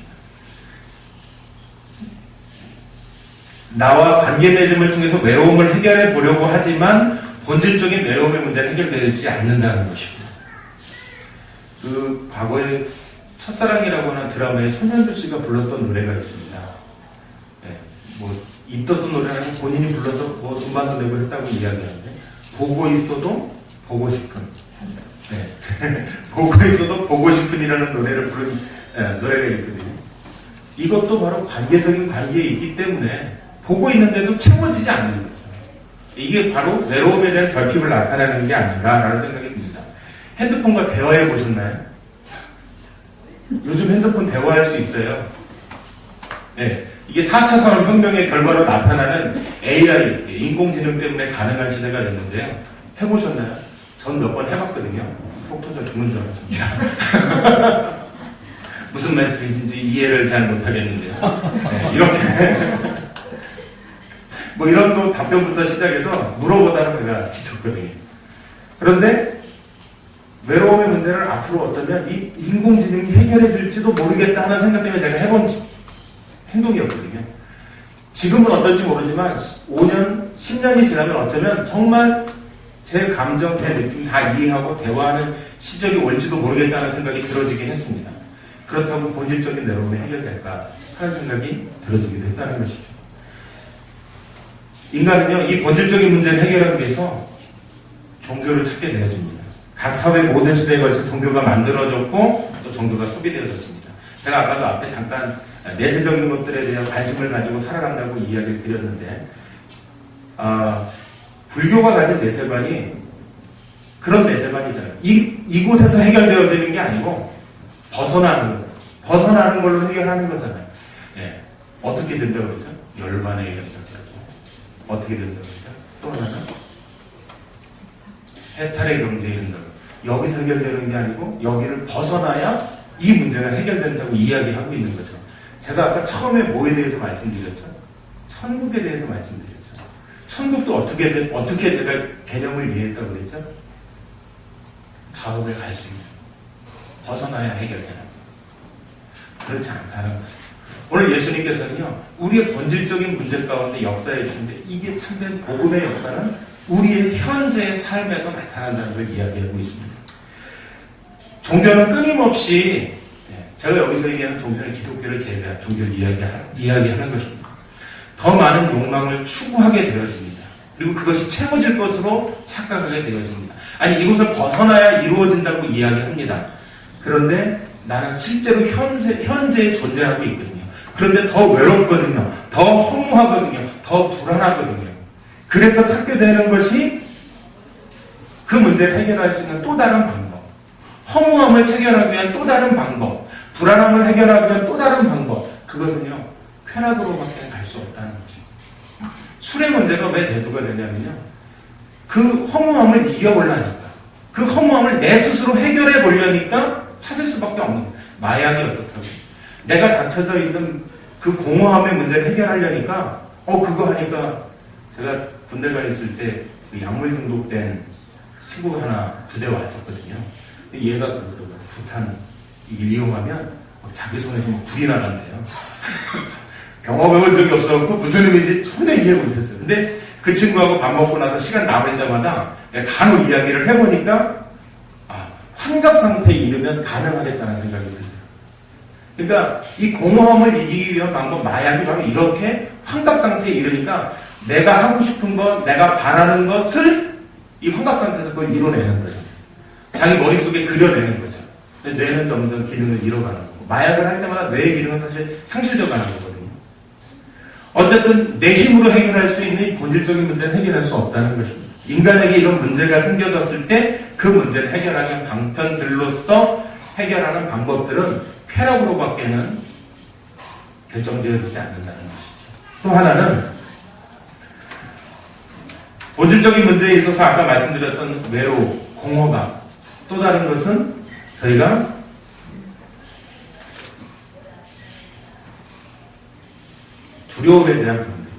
나와 관계 맺음을 통해서 외로움을 해결해 보려고 하지만 본질적인 외로움의 문제는 해결되지 않는다는 것입니다. 그 과거에 첫사랑이라고 하는 드라마에 손현주 씨가 불렀던 노래가 있습니다. 입떴던 노래는 본인이 불러서 돈만도 내고 했다고 이야기하는데, 보고 있어도 보고 싶은, 보고 있어도 보고 싶은이라는 노래를 부른 노래가 있거든요. 이것도 바로 관계적인 관계에 있기 때문에 보고 있는데도 채워지지 않는 거죠. 이게 바로 외로움에 대한 결핍을 나타내는 게 아닌가라는 생각이 듭니다. 핸드폰과 대화해 보셨나요? 요즘 핸드폰 대화할 수 있어요. 이게 4차 산업혁명의 결과로 나타나는 AI, 인공지능 때문에 가능한 시대가 됐는데요. 해보셨나요? 전 몇 번 해봤거든요. 속 터져 죽는 줄 알았습니다. 무슨 말씀이신지 이해를 잘 못하겠는데요. 네, 이렇게 뭐 이런 또 답변부터 시작해서 물어보다가 제가 지쳤거든요. 그런데 외로움의 문제를 앞으로 어쩌면 이 인공지능이 해결해 줄지도 모르겠다 하는 생각 때문에 제가 해본 행동이었거든요. 지금은 어떨지 모르지만 5년, 10년이 지나면 어쩌면 정말 제 감정, 제 느낌 다 이해하고 대화하는 시절이 올지도 모르겠다는 생각이 들어지긴 했습니다. 그렇다고 본질적인 외로움이 해결될까 하는 생각이 들어지기도 했다는 것이죠. 인간은요, 이 본질적인 문제를 해결하기 위해서 종교를 찾게 되어집니다. 각 사회 모든 시대에 걸쳐 종교가 만들어졌고 또 종교가 소비되어졌습니다. 제가 아까도 앞에 잠깐 내세적인 것들에 대한 관심을 가지고 살아간다고 이야기를 드렸는데 불교가 가진 내세관이 그런 내세관이잖아요. 이곳에서 해결되어지는 게 아니고 벗어나는 걸로 해결하는 거잖아요. 예. 어떻게 된다고 그러죠? 열반에 이른다고 어떻게 된다고 그러죠? 또 하나는 해탈의 경제에 이른다고. 여기서 해결되는 게 아니고 여기를 벗어나야 이 문제가 해결된다고 이야기하고 있는 거죠. 제가 아까 처음에 뭐에 대해서 말씀드렸죠? 천국에 대해서 말씀드렸죠. 천국도 어떻게 제가 개념을 이해했다고 그랬죠? 가옥에 갈 수 있는, 벗어나야 해결되는, 그렇지 않다는 거죠. 오늘 예수님께서는요, 우리의 본질적인 문제 가운데 역사해 주는데 이게 참된 복음의 역사는 우리의 현재의 삶에서 나타난다는 걸 이야기하고 있습니다. 종교는 끊임없이, 제가 여기서 얘기하는 종교는 기독교를 제외한 종교를 이야기하는 것입니다. 더 많은 욕망을 추구하게 되어집니다. 그리고 그것이 채워질 것으로 착각하게 되어집니다. 아니, 이곳을 벗어나야 이루어진다고 이야기합니다. 그런데 나는 실제로 현재에 존재하고 있거든요. 그런데 더 외롭거든요. 더 허무하거든요. 더 불안하거든요. 그래서 찾게 되는 것이 그 문제를 해결할 수 있는 또 다른 방법. 허무함을 해결하기 위한 또 다른 방법. 불안함을 해결하기 위한 또 다른 방법. 그것은요, 쾌락으로밖에 갈 수 없다는 거죠. 술의 문제가 왜 대두가 되냐면요, 그 허무함을 이겨보려니까, 그 허무함을 내 스스로 해결해 보려니까 찾을 수밖에 없는 거예요. 마약이 어떻다고. 내가 닫혀져 있는 그 공허함의 문제를 해결하려니까, 그거 하니까, 제가 군대 가 있을 때 그 약물 중독된 친구가 하나 부대에 왔었거든요. 얘가 그러더라고요. 부탄 이걸 이용하면 자기 손에서 불이 나간대요. 경험해본 적이 없었고 무슨 의미인지 전혀 이해 못했어요. 근데 그 친구하고 밥 먹고 나서 시간 남을 때마다 간혹 이야기를 해보니까 환각 상태에 이르면 가능하겠다는 생각이 들어요. 그러니까 이 공허함을 이기기 위한 방법, 마약이 바로 이렇게 환각 상태에 이르니까 내가 하고 싶은 것, 내가 바라는 것을 이 환각 상태에서 그걸 이뤄내는 거죠. 자기 머릿속에 그려내는 거죠. 뇌는 점점 기능을 잃어가는 거고, 마약을 할 때마다 뇌의 기능은 사실 상실되어 가는 거거든요. 어쨌든 내 힘으로 해결할 수 있는 본질적인 문제는 해결할 수 없다는 것입니다. 인간에게 이런 문제가 생겨졌을 때 그 문제를 해결하는 방편들로서 해결하는 방법들은 쾌락으로밖에는 결정지어지지 않는다는 것이죠. 또 하나는 본질적인 문제에 있어서 아까 말씀드렸던 외로움, 공허감, 또 다른 것은 저희가 두려움에 대한 부분입니다.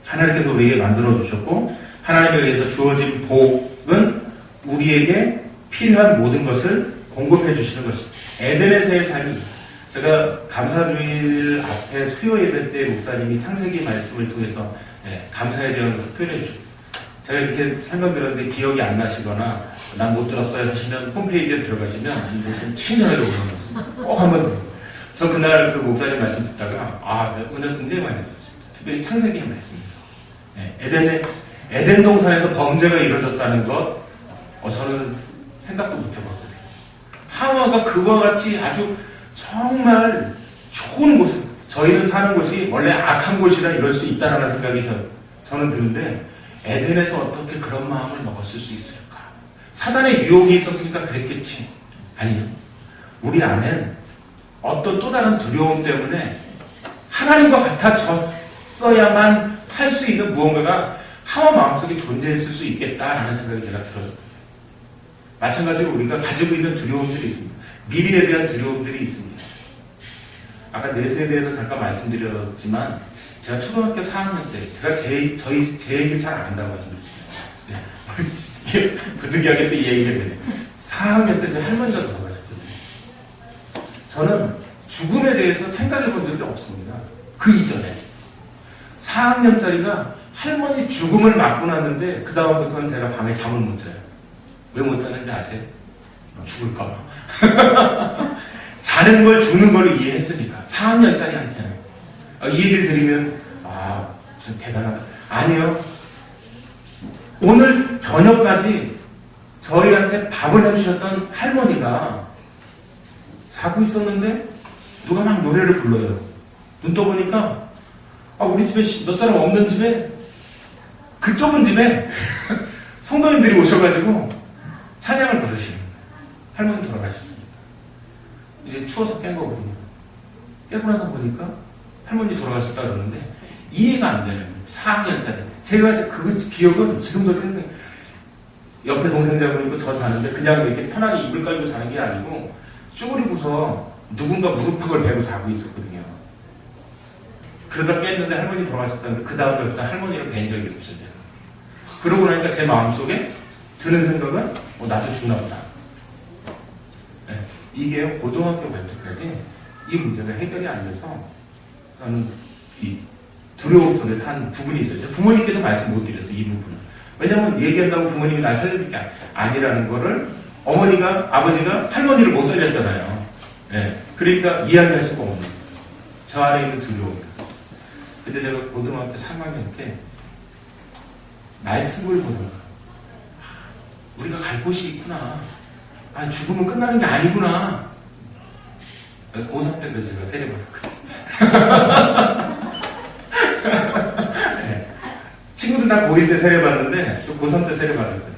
하나님께서 우리에게 만들어주셨고 하나님에 의해서 주어진 복은 우리에게 필요한 모든 것을 공급해 주시는 것입니다. 에덴에서의 삶이, 제가 감사주일 앞에 수요 예배 때 목사님이 창세기 말씀을 통해서 감사에 대한 것을 표현해 주셨고, 제가 이렇게 설명드렸는데 기억이 안 나시거나 난 못 들었어요 하시면 홈페이지에 들어가시면 무슨 친절하게 오는 꼭 한번 들어요. 저 그날 그 목사님 말씀 듣다가 은혜 굉장히 많이 들었습니다. 특별히 창세기의 말씀에서 에덴 동산에서 범죄가 이루어졌다는 것 저는 생각도 못 해봤거든요. 하와가 그와 같이 아주 정말 좋은 곳에, 저희는 사는 곳이 원래 악한 곳이라 이럴 수 있다는 생각이 저는 드는데 에덴에서 어떻게 그런 마음을 먹었을 수 있을까? 사단의 유혹이 있었으니까 그랬겠지. 아니요. 우리 안엔 어떤 또 다른 두려움 때문에 하나님과 같아졌어야만 할 수 있는 무언가가 하와 마음속에 존재했을 수 있겠다라는 생각이 제가 들어요. 마찬가지로 우리가 가지고 있는 두려움들이 있습니다. 미래에 대한 두려움들이 있습니다. 아까 내세에 대해서 잠깐 말씀드렸지만 제가 초등학교 4학년 때 제가 제 얘기를 잘 안 한다고 말씀드렸어요. 이게 부득이하게 또 이 얘기가 되네. 4학년 때 제 할머니가 돌아가셨거든요. 저는 죽음에 대해서 생각해 본 적이 없습니다. 그 이전에 4학년짜리가 할머니 죽음을 맞고 났는데 그 다음부터는 제가 밤에 잠을 못 자요. 왜 못 자는지 아세요? 죽을까봐. 자는 걸 죽는 걸 이해했으니까 4학년짜리한테는 이 얘기를 들으면 좀 대단하다. 아니요. 오늘 저녁까지 저희한테 밥을 해주셨던 할머니가 자고 있었는데 누가 막 노래를 불러요. 눈 떠보니까 우리 집에 몇 사람 없는 집에 그 좁은 집에 성도님들이 오셔가지고 찬양을 부르시는 거예요. 할머니 돌아가셨습니다. 이제 추워서 깬 거거든요. 깨고 나서 보니까 할머니 돌아가셨다 그러는데 이해가 안 되는 거예요. 4학년짜리. 제가 그 기억은 지금도 생생. 옆에 동생자분 있고 저 자는데 그냥 이렇게 편하게 이불 깔고 자는 게 아니고 쭈그리고서 누군가 무릎팍을 베고 자고 있었거든요. 그러다 깼는데 할머니 돌아가셨다는데 그 다음날부터 할머니를 뵌 적이 없어요. 그러고 나니까 제 마음속에 드는 생각은 나도 죽나 보다. 네. 이게 고등학교 갈 때까지 이 문제가 해결이 안 돼서 저는 이 두려움 속에 산 부분이 있어요. 제가 부모님께도 말씀 못 드렸어요. 이 부분은. 왜냐하면 얘기한다고 부모님이 날 살려줄 게 아니라는 거를 어머니가 아버지가 할머니를 못 살렸잖아요. 네. 그러니까 이야기할 수가 없는 거예요. 저 안에 있는 두려움. 근데 제가 고등학교 3학년 때 말씀을 보다가 우리가 갈 곳이 있구나. 죽으면 끝나는 게 아니구나. 고3 때 그래서 제가 세례받았거든요. 네. 친구들 다 고1 때 세례받았는데 저 고3 때 세례받았거든요.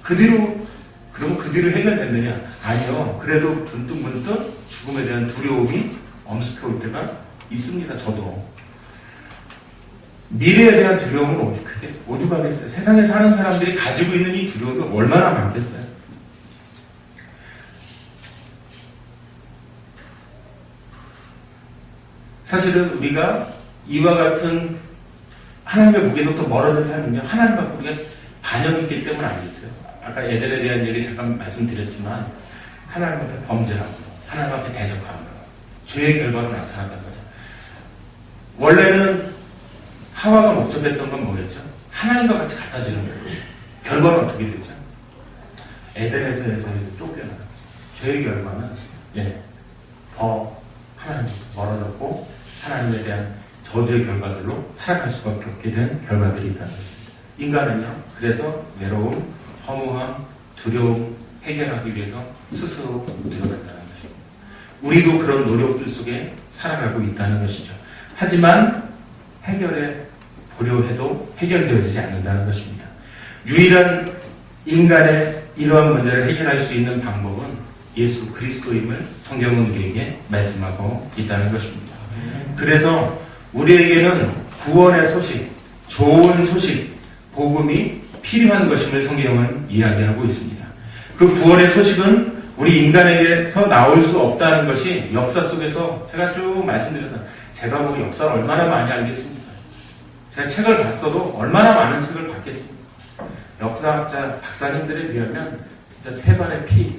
그 뒤로 해결됐느냐? 아니요. 그래도 문득 죽음에 대한 두려움이 엄습해 올 때가 있습니다. 저도. 미래에 대한 두려움은 오죽하겠어요. 세상에 사는 사람들이 가지고 있는 이 두려움이 얼마나 많겠어요. 사실은 우리가 이와 같은 하나님의 보기에서부터 멀어진 삶은요, 하나님 앞에 우리가 반역이 있기 때문 아니겠어요. 아까 애들에 대한 얘기 잠깐 말씀드렸지만 하나님 앞에 범죄하고 하나님 앞에 대적하고 죄의 결과로 나타났단 거죠. 원래는 하와가 목적했던 건 뭐였죠? 하나님과 같이 갖다지는 거예요. 결과는 어떻게 됐죠? 에덴에서 쫓겨나는 거죠. 죄의 결과는 더 하나님과 멀어졌고 하나님에 대한 저주의 결과들로 살아갈 수밖에 없게 된 결과들이 있다는 것입니다. 인간은요, 그래서 외로움, 허무함, 두려움 해결하기 위해서 스스로 노력한다는 것입니다. 우리도 그런 노력들 속에 살아가고 있다는 것이죠. 하지만 해결해 보려 해도 해결되어지지 않는다는 것입니다. 유일한 인간의 이러한 문제를 해결할 수 있는 방법은 예수 그리스도임을 성경은 우리에게 말씀하고 있다는 것입니다. 그래서 우리에게는 구원의 소식, 좋은 소식, 복음이 필요한 것임을 성경은 이야기하고 있습니다. 그 구원의 소식은 우리 인간에게서 나올 수 없다는 것이 역사 속에서 제가 쭉 말씀드렸다. 제가 뭐 역사를 얼마나 많이 알겠습니까? 제가 책을 봤어도 얼마나 많은 책을 봤겠습니까? 역사학자 박사님들에 비하면 진짜 세 발의 피.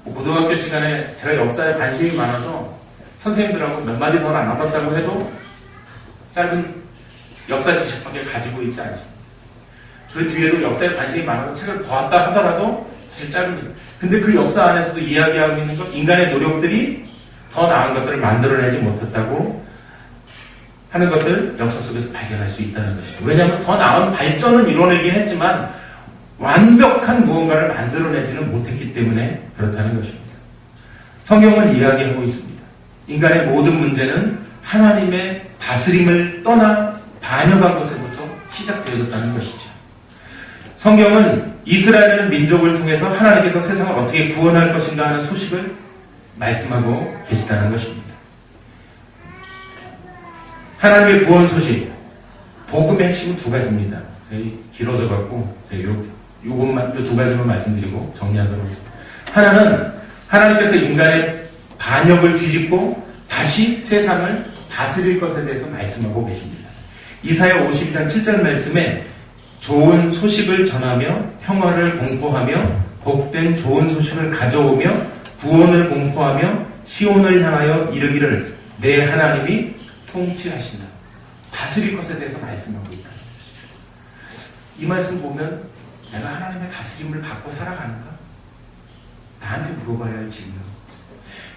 고등학교 시간에 제가 역사에 관심이 많아서 선생님들하고 몇 마디 더 나눴다고 해도 짧은 역사 지식밖에 가지고 있지 않습니다. 그 뒤에도 역사에 관심이 많아서 책을 보았다 하더라도 사실 짧은. 근데 그 역사 안에서도 이야기하고 있는 것, 인간의 노력들이 더 나은 것들을 만들어내지 못했다고 하는 것을 역사 속에서 발견할 수 있다는 것이죠. 왜냐하면 더 나은 발전은 이뤄내긴 했지만 완벽한 무언가를 만들어내지는 못했기 때문에 그렇다는 것입니다. 성경은 이야기하고 있습니다. 인간의 모든 문제는 하나님의 다스림을 떠나 반역한 것에부터 시작되어졌다는 것이죠. 성경은 이스라엘 민족을 통해서 하나님께서 세상을 어떻게 구원할 것인가 하는 소식을 말씀하고 계시다는 것입니다. 하나님의 구원 소식, 복음의 핵심은 두 가지입니다. 저희 길어져갖고 요것만, 요 두 가지만 말씀드리고 정리하도록 하겠습니다. 하나는 하나님께서 인간의 반역을 뒤집고 다시 세상을 다스릴 것에 대해서 말씀하고 계십니다. 이사야 52장 7절 말씀에 좋은 소식을 전하며 평화를 공포하며 복된 좋은 소식을 가져오며 구원을 공포하며 시온을 향하여 이르기를 내 하나님이 통치하신다. 다스릴 것에 대해서 말씀하고 있다. 이 말씀 보면 내가 하나님의 다스림을 받고 살아가는가? 나한테 물어봐야 할 질문.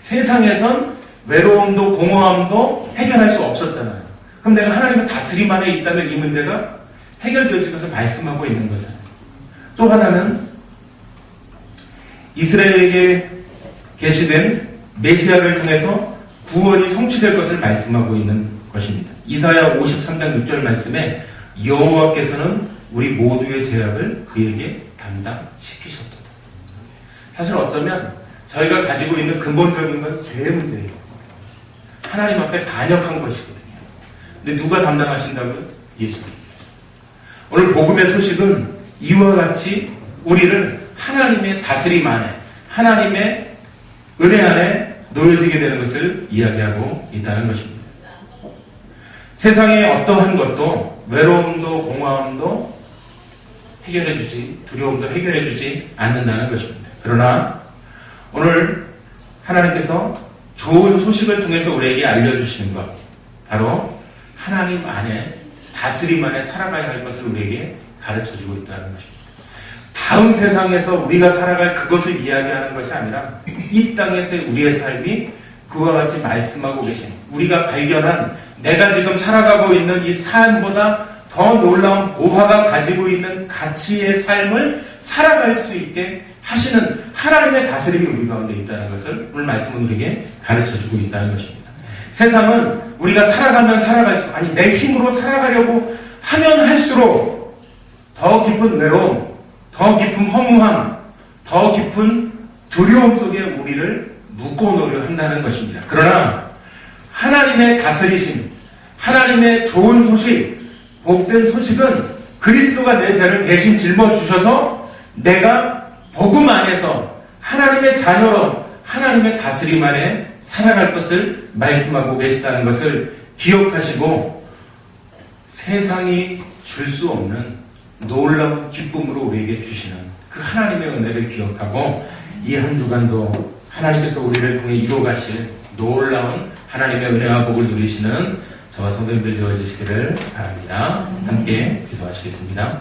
세상에선 외로움도 공허함도 해결할 수 없었잖아요. 그럼 내가 하나님의 다스림 안에 있다면 이 문제가 해결되어질 것을 말씀하고 있는 거잖아요. 또 하나는 이스라엘에게 계시된 메시아를 통해서 구원이 성취될 것을 말씀하고 있는 것입니다. 이사야 53장 6절 말씀에 여호와께서는 우리 모두의 죄악을 그에게 담당시키셨도다. 사실 어쩌면 저희가 가지고 있는 근본적인 건 죄의 문제예요. 하나님 앞에 반역한 것이거든요. 근데 누가 담당하신다고요? 예수님께서. 오늘 복음의 소식은 이와 같이 우리를 하나님의 다스림 안에, 하나님의 은혜 안에 놓여지게 되는 것을 이야기하고 있다는 것입니다. 세상의 어떠한 것도 외로움도 공허함도 해결해주지, 두려움도 해결해주지 않는다는 것입니다. 그러나 오늘 하나님께서 좋은 소식을 통해서 우리에게 알려주시는 것, 바로 하나님 안에, 다스림 안에 살아가야 할 것을 우리에게 가르쳐주고 있다는 것입니다. 다음 세상에서 우리가 살아갈 그것을 이야기하는 것이 아니라 이 땅에서의 우리의 삶이 그와 같이 말씀하고 계신, 우리가 발견한 내가 지금 살아가고 있는 이 삶보다 더 놀라운 보화가 가지고 있는 가치의 삶을 살아갈 수 있게 하시는 하나님의 다스림이 우리 가운데 있다는 것을 오늘 말씀은 우리에게 가르쳐주고 있다는 것입니다. 세상은 우리가 살아가면 살아갈수록, 아니 내 힘으로 살아가려고 하면 할수록 더 깊은 외로움, 더 깊은 허무함, 더 깊은 두려움 속에 우리를 묶어놓으려 한다는 것입니다. 그러나 하나님의 다스리심, 하나님의 좋은 소식, 복된 소식은 그리스도가 내 죄를 대신 짊어주셔서 내가 복음 안에서 하나님의 자녀로 하나님의 다스림 안에 살아갈 것을 말씀하고 계시다는 것을 기억하시고 세상이 줄 수 없는 놀라운 기쁨으로 우리에게 주시는 그 하나님의 은혜를 기억하고 이 한 주간도 하나님께서 우리를 통해 이루어가실 놀라운 하나님의 은혜와 복을 누리시는 저와 성도님들 되어주시기를 바랍니다. 함께 기도하시겠습니다.